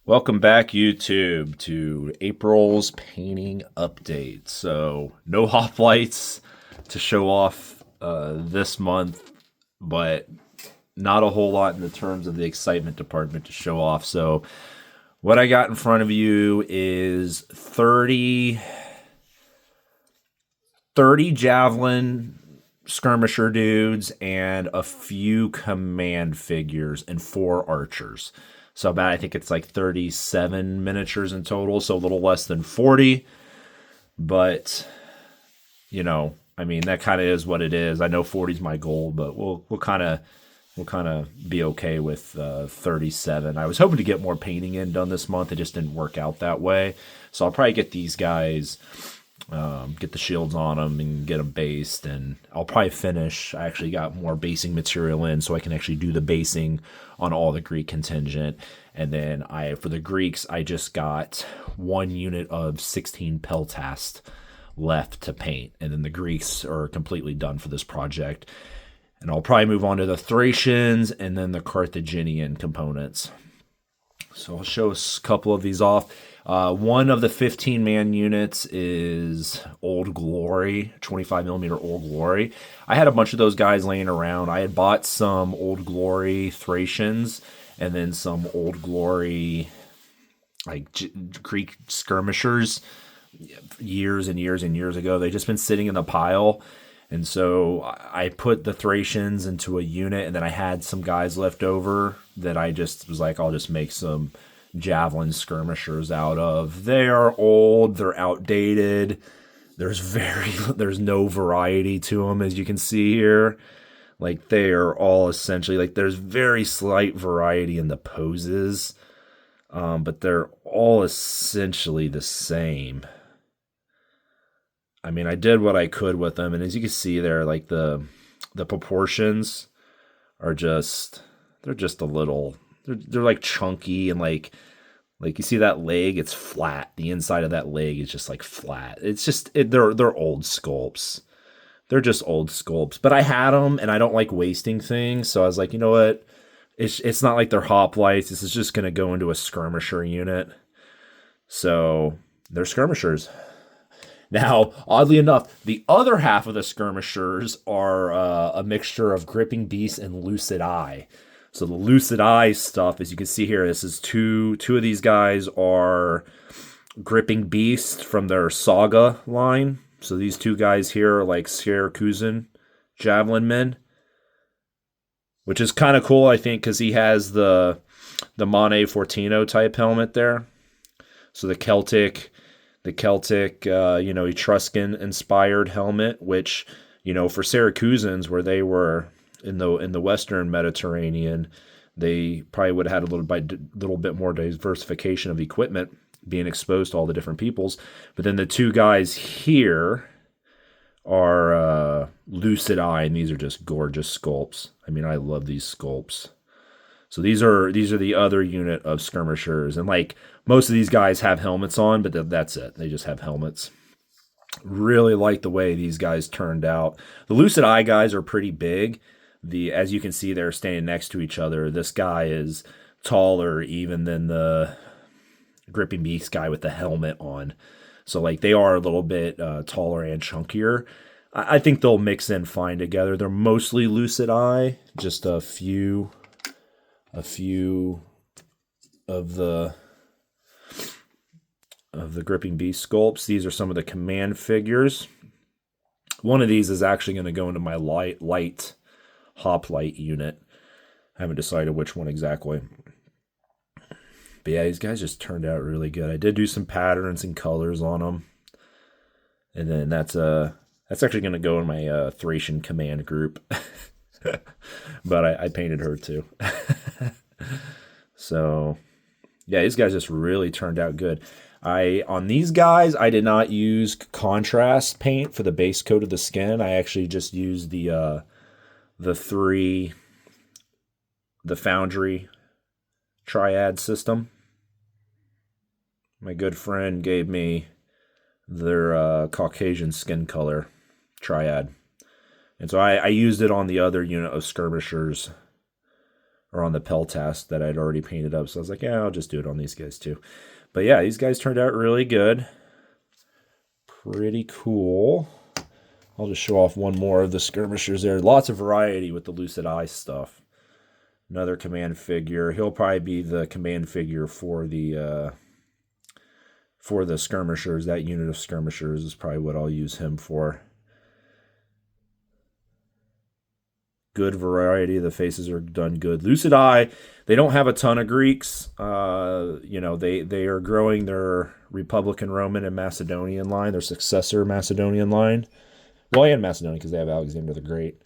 Welcome back, YouTube, to April's painting update. So, no hoplites to show off this month, but not a whole lot in the terms of the excitement department to show off. So, what I got in front of you is 30 javelin skirmisher dudes and a few command figures and 4 archers. So about, I think it's like 37 miniatures in total, so a little less than 40. But, I mean, that kind of is what it is. I know 40 is my goal, but we'll kind of be okay with 37. I was hoping to get more painting in done this month. It just didn't work out that way. So I'll probably get these guys, get the shields on them and get them based, and I'll probably finish. I actually got more basing material in so I can actually do the basing on all the Greek contingent. And then for the Greeks, I just got 1 unit of 16 Peltast left to paint, and then the Greeks are completely done for this project. And I'll probably move on to the Thracians and then the Carthaginian components. So I'll show a couple of these off. One of the 15-man units is Old Glory, 25mm Old Glory. I had a bunch of those guys laying around. I had bought some Old Glory Thracians and then some Old Glory Greek skirmishers years and years and years ago. They've just been sitting in the pile. And so I put the Thracians into a unit, and then I had some guys left over that I just was like, I'll just make some javelin skirmishers out of. They are old, they're outdated. There's no variety to them, as you can see here. Like, they are all essentially, like, there's very slight variety in the poses, but they're all essentially the same. I mean, I did what I could with them, and as you can see there, like, the proportions are just, they're just a little, they're like chunky, and like you see that leg, it's flat. The inside of that leg is just like flat. It's just, they're old sculpts. They're just old sculpts. But I had them, and I don't like wasting things, so I was like, you know what? It's not like they're hoplites. This is just going to go into a skirmisher unit. So they're skirmishers. Now, oddly enough, the other half of the skirmishers are a mixture of Gripping Beast and Lucid Eye. So the Lucid Eye stuff, as you can see here, this is two of these guys are Gripping Beast from their Saga line. So these 2 guys here are like Syracusan javelin men, which is kind of cool, I think, because he has the Mane Fortino type helmet there. So the Celtic, Etruscan inspired helmet, which, for Syracusans, where they were in the Western Mediterranean, they probably would have had a little bit more diversification of equipment, being exposed to all the different peoples. But then the 2 guys here are Lucid Eye, and these are just gorgeous sculpts. I mean, I love these sculpts. So these are the other unit of skirmishers, and like most of these guys have helmets on, but that's it. They just have helmets. Really like the way these guys turned out. The Lucid Eye guys are pretty big. As you can see, they're standing next to each other. This guy is taller even than the Gripping Beast guy with the helmet on. So like they are a little bit taller and chunkier. I think they'll mix in fine together. They're mostly Lucid Eye, just a few of the Gripping Beast sculpts. These are some of the command figures. One of these is actually going to go into my light hoplite unit. I haven't decided which one exactly. But yeah, these guys just turned out really good. I did do some patterns and colors on them. And then that's actually going to go in my Thracian command group. But I painted her too. So yeah, these guys just really turned out good. On these guys, I did not use contrast paint for the base coat of the skin. I actually just used the Foundry triad system. My good friend gave me their Caucasian skin color triad. And so I used it on the other unit of skirmishers or on the Peltas that I'd already painted up. So I was like, yeah, I'll just do it on these guys too. But yeah, these guys turned out really good. Pretty cool. I'll just show off one more of the skirmishers there. Lots of variety with the Lucid Eye stuff. Another command figure. He'll probably be the command figure for the skirmishers. That unit of skirmishers is probably what I'll use him for. Good variety. The faces are done good. Lucid Eye, they don't have a ton of Greeks. They are growing their Republican Roman and Macedonian line, their successor Macedonian line. Well, and Macedonian because they have Alexander the Great.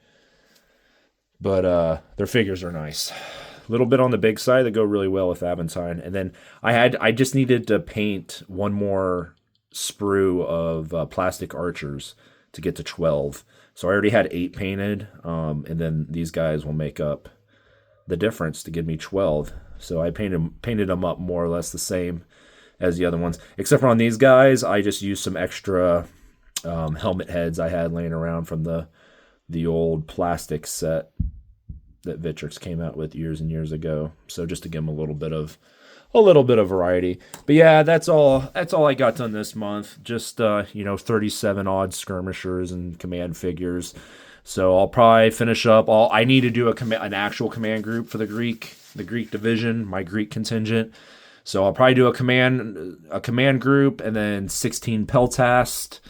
But their figures are nice. A little bit on the big side that go really well with Aventine. And then I just needed to paint one more sprue of plastic archers to get to 12. So I already had 8 painted, and then these guys will make up the difference to give me 12. So I painted them up more or less the same as the other ones. Except for on these guys, I just used some extra helmet heads I had laying around from the old plastic set that Vitrix came out with years and years ago. So just to give them a little bit of variety. But yeah, that's all I got done this month. Just 37 odd skirmishers and command figures. So I'll probably finish up. I need to do an actual command group for the Greek division, my Greek contingent. So I'll probably do a command group and then 16 Peltast.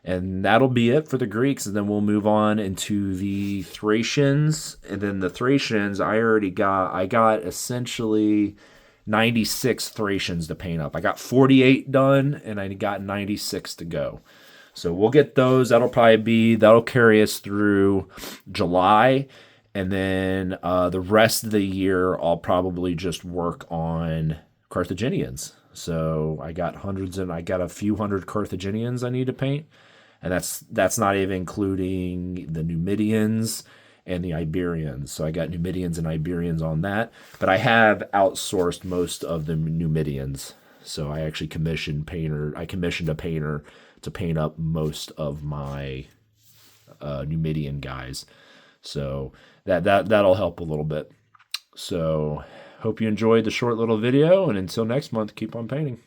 And that'll be it for the Greeks. And then we'll move on into the Thracians. And then the Thracians, I got essentially 96 Thracians to paint up. I got 48 done, and I got 96 to go. So we'll get those. That'll carry us through July. And then the rest of the year, I'll probably just work on Carthaginians. So I got a few hundred Carthaginians I need to paint. And that's not even including the Numidians and the Iberians. So I got Numidians and Iberians on that. But I have outsourced most of the Numidians. So I actually commissioned a painter to paint up most of my Numidian guys. So that'll help a little bit. So hope you enjoyed the short little video. And until next month, keep on painting.